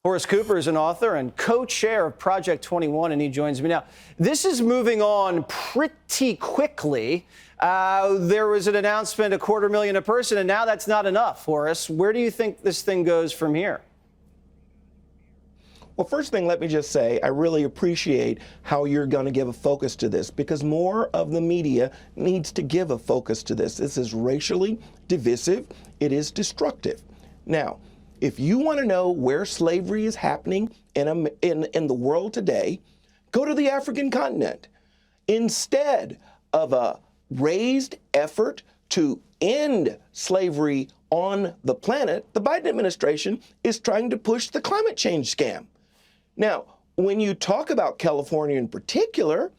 Horace Cooper is an author and co-chair of Project 21, and he joins me now. This is moving on pretty quickly. There was an announcement, $250,000 a person, and now that's not enough, Horace. Where do you think this thing goes from here? Well, first thing, let me just say, I really appreciate how you're going to give a focus to this, because more of the media needs to give a focus to this. This is racially divisive. It is destructive. Now, if you want to know where slavery is happening in the world today, go to the African continent. Instead of a raised effort to end slavery on the planet, the Biden administration is trying to push the climate change scam. Now, when you talk about California in particular,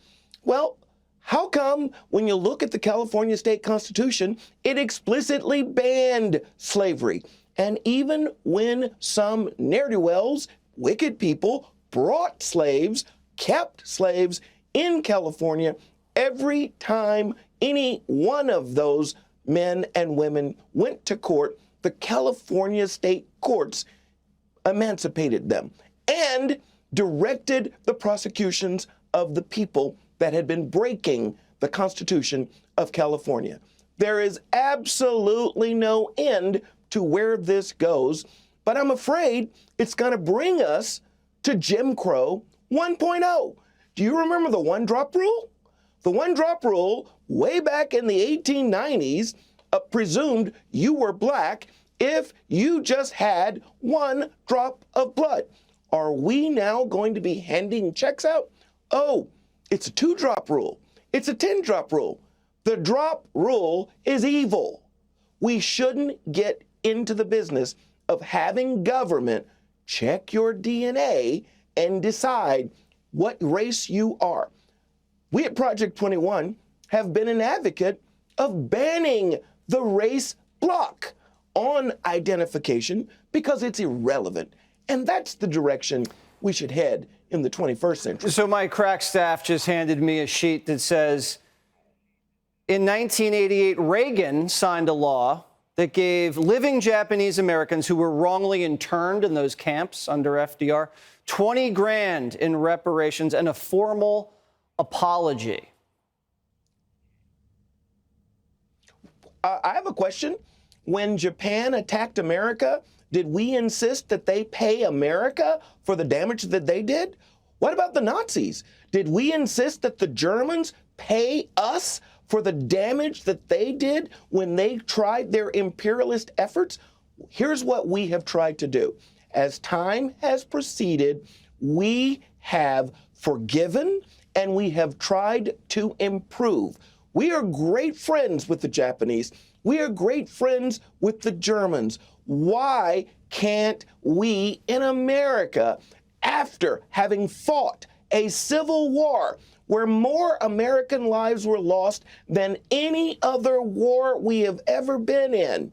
well, how come when you look at the California state constitution, it explicitly banned slavery? And even when some ne'er-do-wells, wicked people, brought slaves, kept slaves in California, every time any one of those men and women went to court, the California state courts emancipated them and directed the prosecutions of the people that had been breaking the Constitution of California. There is absolutely no end to where this goes, but I'm afraid it's going to bring us to Jim Crow 1.0. Do you remember the one-drop rule? The one-drop rule, way back in the 1890s, presumed you were black if you just had one drop of blood. Are we now going to be handing checks out? Oh, it's a 2-drop rule. It's a 10-drop rule. The drop rule is evil. We shouldn't get into the business of having government check your DNA and decide what race you are. We at Project 21 have been an advocate of banning the race block on identification because it's irrelevant. And that's the direction we should head in the 21st century. So my crack staff just handed me a sheet that says, in 1988, Reagan signed a law that gave living Japanese Americans who were wrongly interned in those camps under FDR $20 grand in reparations and a formal apology. I have a question. When Japan attacked America, did we insist that they pay America for the damage that they did? What about the Nazis? Did we insist that the Germans pay us for the damage that they did when they tried their imperialist efforts? Here's what we have tried to do. As time has proceeded, we have forgiven and we have tried to improve. We are great friends with the Japanese. We are great friends with the Germans. Why can't we in America, after having fought a civil war where more American lives were lost than any other war we have ever been in,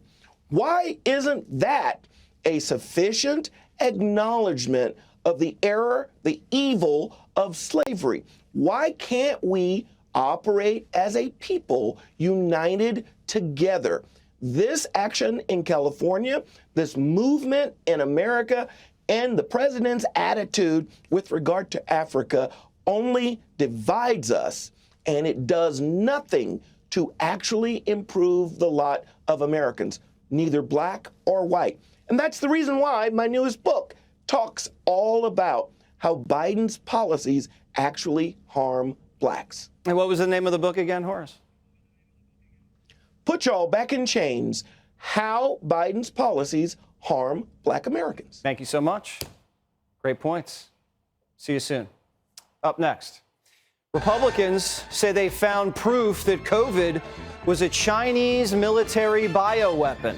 why isn't that a sufficient acknowledgement of the error, the evil of slavery? Why can't we operate as a people united together? This action in California, this movement in America, and the president's attitude with regard to Africa only divides us, and it does nothing to actually improve the lot of Americans, neither black or white. And that's the reason why my newest book talks all about how Biden's policies actually harm blacks. And what was the name of the book again, Horace? Put y'all back in chains, how Biden's policies harm black Americans. Thank you so much. Great points. See you soon. Up next, Republicans say they found proof that COVID was a Chinese military bioweapon.